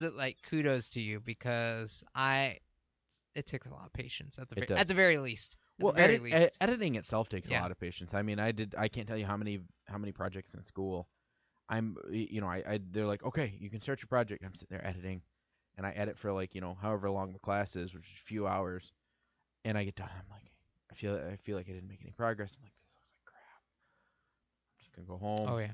like kudos to you because it takes a lot of patience at the It at does. the very least. At Well, the very least. editing itself takes a Yeah. lot of patience. I mean, I can't tell you how many projects in school. They're like, okay, you can start your project. I'm sitting there editing, and I edit for like, however long the class is, which is a few hours, and I get done. I'm like, I feel like I didn't make any progress. I'm like, this looks like crap. I'm just gonna go home. Oh yeah.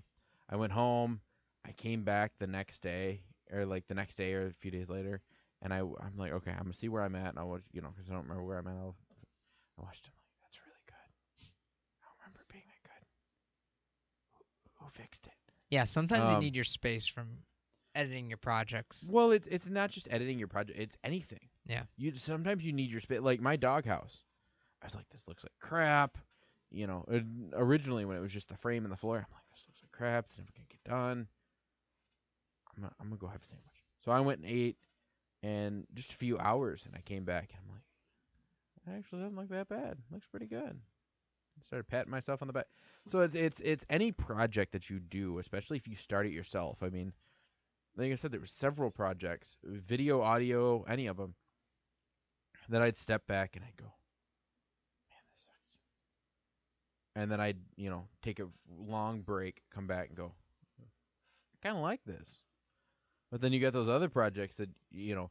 I went home. I came back the next day, or like the next day, or a few days later, and I'm like, okay, I'm gonna see where I'm at, and I'll watch, because I don't remember where I'm at. I watched it. I'm like, that's really good. I don't remember it being that good. Who fixed it? Yeah. Sometimes you Um, need your space from editing your projects. well, it's not just editing your project; it's anything. Yeah. Sometimes you need your space. Like my doghouse, I was like, this looks like crap. Originally when it was just the frame and the floor, I'm like, this looks like crap. It's never gonna get done. I'm gonna go have a sandwich. So I went and ate, and just a few hours, and I came back, and I'm like, it actually doesn't look that bad. It looks pretty good. I started patting myself on the back. So it's any project that you do, especially if you start it yourself. I mean, like I said, there were several projects, video, audio, any of them, that I'd step back and I'd go, man, this sucks. And then I'd, take a long break, come back and go, I kind of like this. But then you got those other projects that, you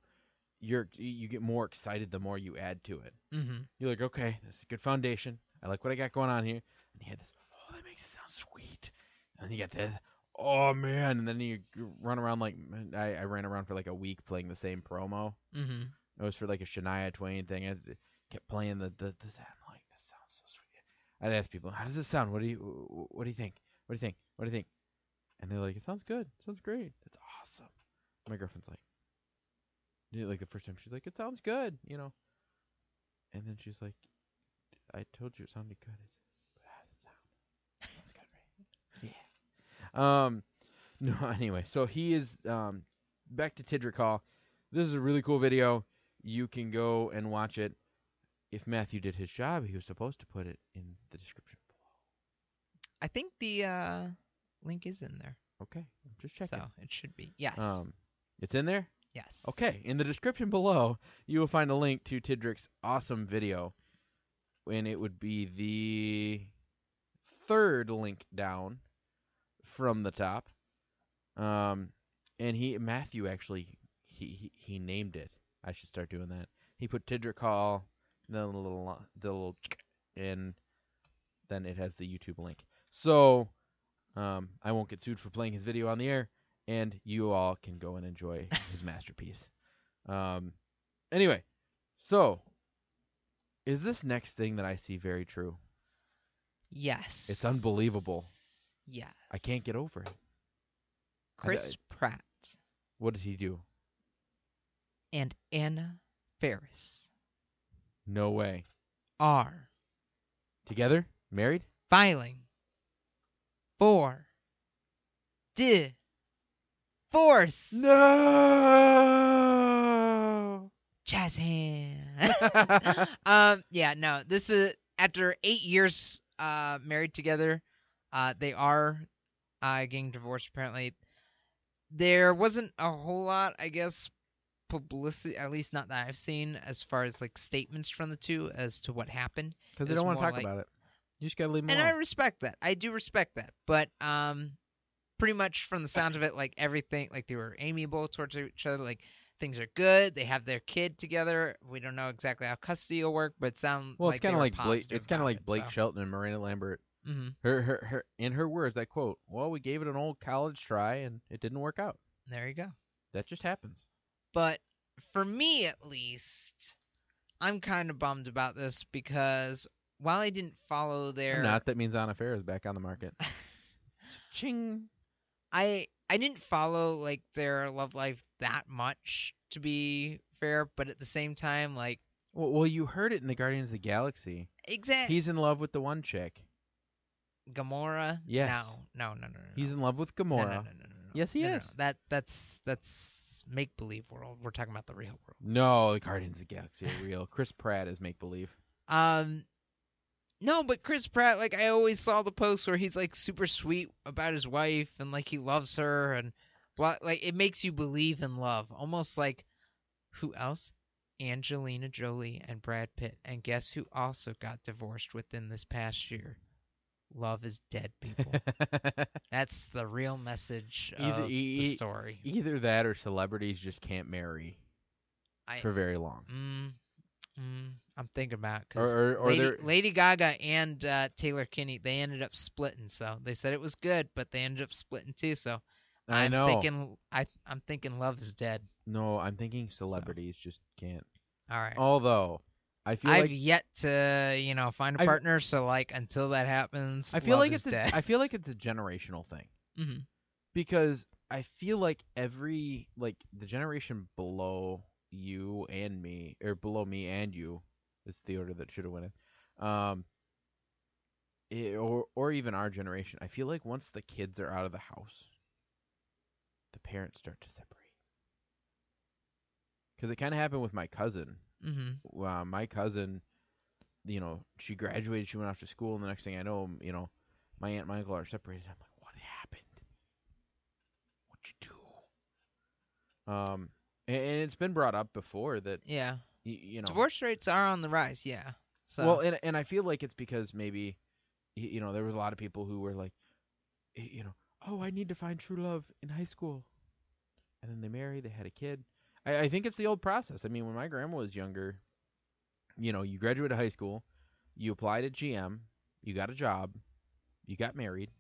get more excited the more you add to it. Mm-hmm. You're like, okay, this is a good foundation. I like what I got going on here. And you had this, oh, that makes it sound sweet. And then you got this, oh man. And then you run around like, I ran around for like a week playing the same promo. Mm-hmm. It was for like a Shania Twain thing. I kept playing the sound. I'm like, this sounds so sweet. I'd ask people, how does this sound? What do you think? What do you think? What do you think? And they're like, it sounds good. It sounds great. That's awesome. My girlfriend's like, like the first time she's like, it sounds good, And then she's like, I told you it sounded good. But how does it sound? Sounds good, right? Yeah. No, anyway, so he is back to Todrick Hall. This is a really cool video. You can go and watch it. If Matthew did his job, he was supposed to put it in the description below. I think the link is in there. Okay, I'm just checking. So it should be. Yes. It's in there? Yes. Okay, in the description below, you will find a link to Todrick's awesome video. And it would be the third link down from the top. And Matthew actually, he named it. I should start doing that. He put Todrick Hall, and then the little, and then it has the YouTube link. So, I won't get sued for playing his video on the air, and you all can go and enjoy his masterpiece. Anyway, so is this next thing that I see very true? Yes. It's unbelievable. Yes. I can't get over it. Chris Pratt What did he do? and Anna Faris No way. are Together? Married? filing for divorce. No. Jazz hand. Yeah, no. This is after 8 years married together. They are getting divorced apparently. There wasn't a whole lot, I guess, publicity, at least not that I've seen, as far as like statements from the two as to what happened. Because they don't want to talk about it. You just gotta leave them And alone. I respect that. I do respect that. But pretty much from the sound of it, like everything, like they were amiable towards each other. Like things are good. They have their kid together. We don't know exactly how custody will work, but it sounds Well, like it's kind of like Blake. positive It's kind of about like it, Blake so. Shelton and Miranda Lambert. Mm-hmm. Her in her words, I quote, "Well, we gave it an old college try and it didn't work out. There you go. That just happens." But for me, at least, I'm kind of bummed about this because while I didn't follow their, I'm not. That means Anna Faris is back on the market. Ching. I didn't follow like their love life that much, to be fair. But at the same time, like Well, you heard it in the Guardians of the Galaxy. exactly. He's in love with the one chick. Gamora? Yes. No. He's in love with No, Gamora. no. Yes, he No. is. That's make believe world. We're talking about the real world. No, the Guardians of the Galaxy are real. Chris Pratt is make believe. No, but Chris Pratt, like I always saw the posts where he's like super sweet about his wife and like he loves her and Like it makes you believe in love, almost like who else? Angelina Jolie and Brad Pitt. And guess who also got divorced within this past year? Love is dead, people. That's the real message either of the story. either that or celebrities just can't marry I for very long. I'm thinking about Or because or they're Lady Gaga and Taylor Kinney, they ended up splitting. So they said it was good, but they ended up splitting too. So I know. I'm thinking Love is dead. No, I'm thinking So celebrities just can't. all right. Although I feel I've like yet to, find a I partner, so like until that happens, I feel love like is it's a dead. I feel like it's a generational thing hmm because I feel like every like the generation below you and me or below me and you is the order that should have went in. Or even our generation. I feel like once the kids are out of the house, the parents start to separate. Because it kind of happened with my cousin. hmm My cousin, she graduated, she went off to school, and the next thing I know, my aunt and my uncle are separated. I'm like, what happened? What'd you do? And it's been brought up before that, Yeah. you know, Divorce rates are on the rise, yeah. well, So, and I feel like it's because maybe, there was a lot of people who were like, oh, I need to find true love in high school. And then they married, they had a kid. I think it's the old process. I mean, when my grandma was younger, you graduated high school, you applied at GM, you got a job, you got married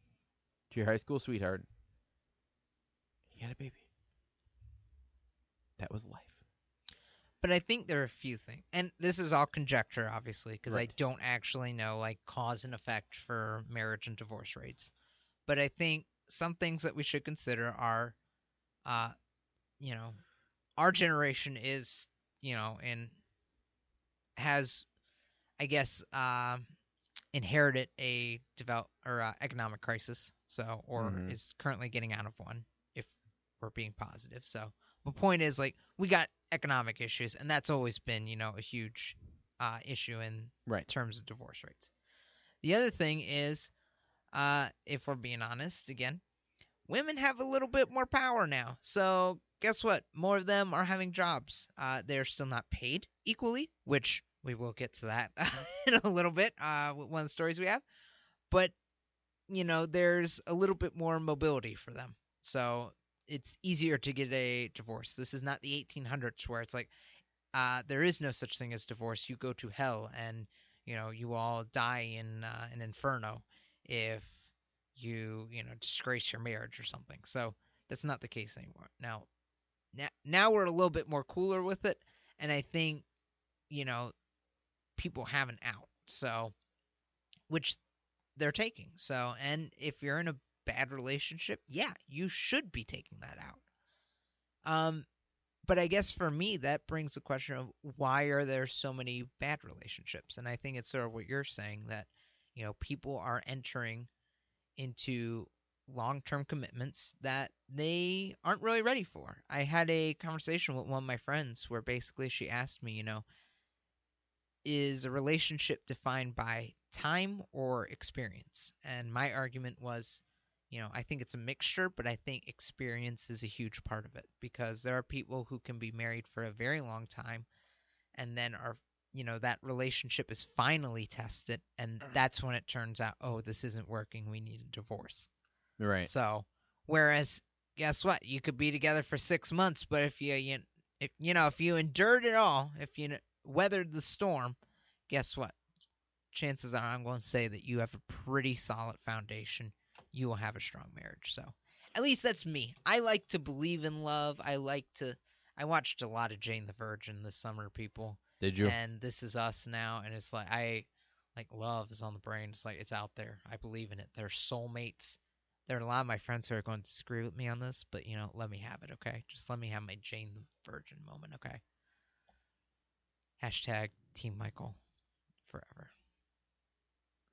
to your high school sweetheart, you had a baby. That was life. but I think there are a few things. And this is all conjecture, obviously, because I Right. don't actually know, like, cause and effect for marriage and divorce rates. But I think some things that we should consider are, uh, you know, our generation is, and has, I guess, inherited a economic crisis, so or Mm-hmm. is currently getting out of one, if we're being positive. So the point is, like, we got economic issues, and that's always been, a huge issue in Right. terms of divorce rates. The other thing is, if we're being honest, again, women have a little bit more power now. So guess what? More of them are having jobs. They're still not paid equally, which we will get to that in a little bit with one of the stories we have. But, there's a little bit more mobility for them. So it's easier to get a divorce. This is not the 1800s where it's like, there is no such thing as divorce. You go to hell and, you all die in an inferno if disgrace your marriage or something. So that's not the case anymore. Now we're a little bit more cooler with it, and I think you know people have an out, so which they're taking. So, and if you're in a bad relationship, yeah, you should be taking that out. But I guess for me, that brings the question of why are there so many bad relationships? And I think it's sort of what you're saying that people are entering into long-term commitments that they aren't really ready for. I had a conversation with one of my friends where basically she asked me, is a relationship defined by time or experience? And my argument was, I think it's a mixture, but I think experience is a huge part of it because there are people who can be married for a very long time and then are that relationship is finally tested and that's when it turns out, oh, this isn't working, we need a divorce. Right. So, whereas, guess what? You could be together for 6 months, but if you endured it all, if you weathered the storm, guess what? Chances are, I'm going to say that you have a pretty solid foundation. You will have a strong marriage. So, at least that's me. I like to believe in love. I watched a lot of Jane the Virgin this summer, people, Did you? and This Is Us now, and it's like love is on the brain. It's like it's out there. I believe in it. They're soulmates. There are a lot of my friends who are going to disagree with me on this, but let me have it, okay? Just let me have my Jane the Virgin moment, okay? Hashtag Team Michael forever.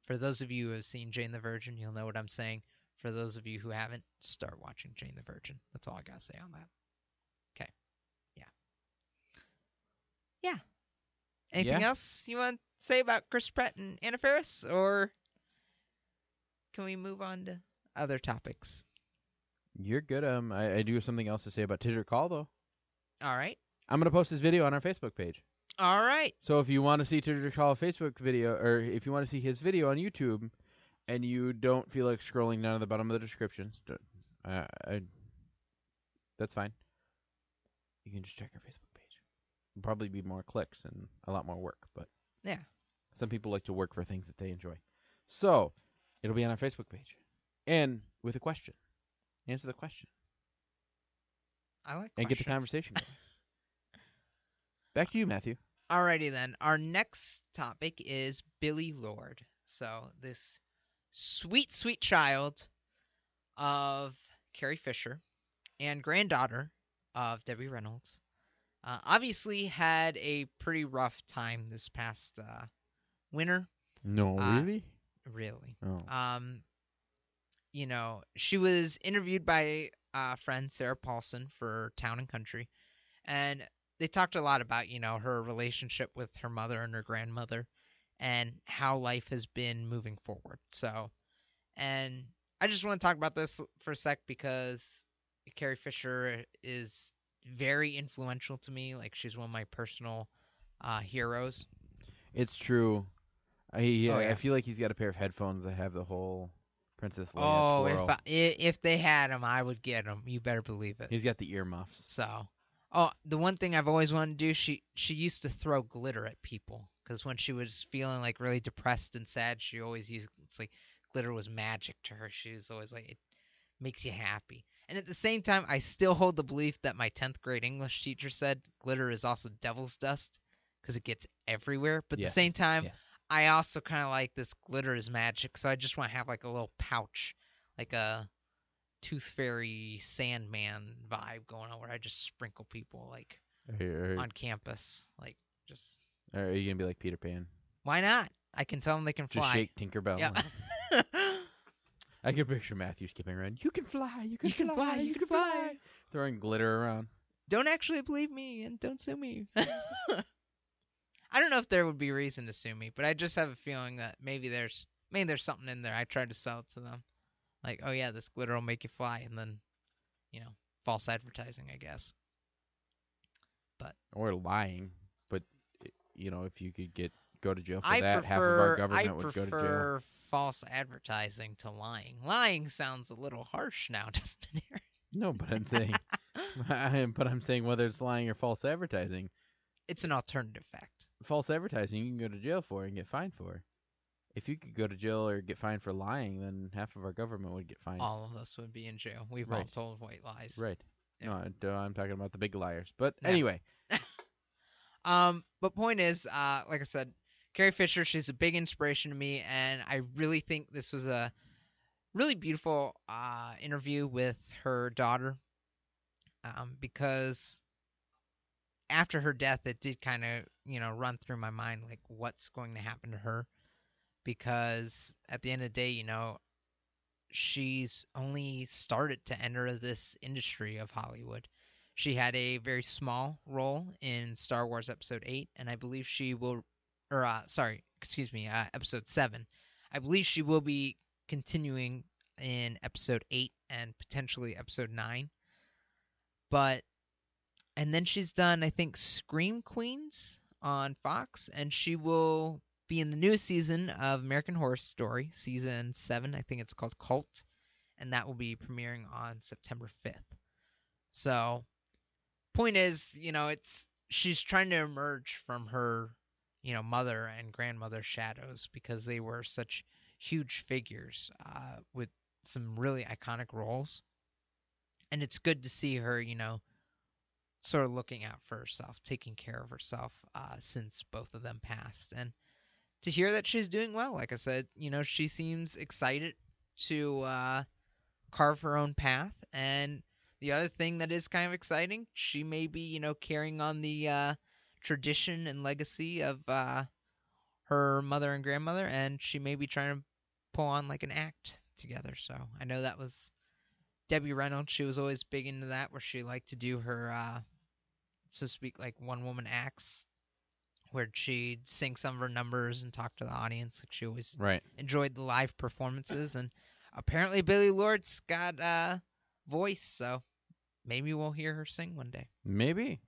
For those of you who have seen Jane the Virgin, you'll know what I'm saying. For those of you who haven't, start watching Jane the Virgin. That's all I gotta say on that. Okay. Yeah. Yeah. Anything Yeah. else you want to say about Chris Pratt and Anna Faris, or can we move on to other topics? You're good. I do have something else to say about Todrick Hall though. All right. I'm gonna post this video on our Facebook page. All right. So if you want to see Todrick Hall Facebook video, or if you want to see his video on YouTube, and you don't feel like scrolling down to the bottom of the descriptions, that's fine. You can just check our Facebook page. It'll probably be more clicks and a lot more work, but Yeah. some people like to work for things that they enjoy. So it'll be on our Facebook page, and with a question. Answer the question I like and get the questions. conversation going. Back to you, Matthew. Alrighty then. Our next topic is Billie Lourd. So this sweet, sweet child of Carrie Fisher and granddaughter of Debbie Reynolds obviously had a pretty rough time this past winter. No, really? Really. Oh. You know, she was interviewed by friend Sarah Paulson for Town and Country, and they talked a lot about, you know, her relationship with her mother and her grandmother and how life has been moving forward. So, and I just want to talk about this for a sec because Carrie Fisher is very influential to me. Like, she's one of my personal heroes. It's true. I Oh, yeah. I feel like he's got a pair of headphones that have the whole Princess Leia Oh, twirl. if they had them, I would get them. You better believe it. He's got the earmuffs. So, oh, the one thing I've always wanted to do, she used to throw glitter at people because when she was feeling like really depressed and sad, she always used, it's like glitter was magic to her. She was always like, it makes you happy. And at the same time, I still hold the belief that my 10th grade English teacher said glitter is also devil's dust because it gets everywhere. But at Yes, the same time, yes. I also kind of like this glitter is magic, so I just want to have like a little pouch, like a Tooth Fairy Sandman vibe going on where I just sprinkle people like on campus. Like, just Are you gonna be like Peter Pan? why not? I can tell them they can Just fly. shake Tinkerbell. Yeah. I can picture Matthew skipping around. You can fly. You can You can fly. fly, You can fly. Throwing glitter around. Don't actually believe me and don't sue me. I don't know if there would be reason to sue me, but I just have a feeling that maybe there's something in there. I tried to sell it to them. Like, oh yeah, this glitter will make you fly, and then, you know, false advertising, I guess. But Or lying. But you know, if you could go to jail for I that, prefer half of our government would go to jail. prefer false advertising to lying. Lying sounds a little harsh now, doesn't it? No, but I'm saying, I'm saying whether it's lying or false advertising. It's an alternative fact. False advertising, you can go to jail for and get fined for. If you could go to jail or get fined for lying, then half of our government would get fined. All of us would be in jail. We've all Right. told white lies. Right. Yeah. No, I'm talking about the big liars. But No. anyway, But point is, like I said, Carrie Fisher, she's a big inspiration to me, and I really think this was a really beautiful interview with her daughter, because after her death, it did kind of, you know, run through my mind like what's going to happen to her, because at the end of the day, you know, she's only started to enter this industry of Hollywood. She had a very small role in Star Wars Episode 8, and I believe she will, or Episode 7. I believe she will be continuing in Episode 8 and potentially Episode 9. And then she's done, I think, Scream Queens on Fox, and she will be in the newest season of American Horror Story, Season 7. I think it's called Cult, and that will be premiering on September 5th. So, point is, you know, she's trying to emerge from her, you know, mother and grandmother shadows because they were such huge figures with some really iconic roles. And it's good to see her, you know, sort of looking out for herself, taking care of herself since both of them passed. And to hear that she's doing well, like I said, you know, she seems excited to carve her own path. And the other thing that is kind of exciting, she may be, you know, carrying on the tradition and legacy of her mother and grandmother, and she may be trying to pull on like an act together. So I know that was Debbie Reynolds. She was always big into that, where she liked to do her, so to speak, like one-woman acts, where she'd sing some of her numbers and talk to the audience. Like, she always right. enjoyed the live performances. And apparently Billie Lourd's got voice, so maybe we'll hear her sing one day. Maybe.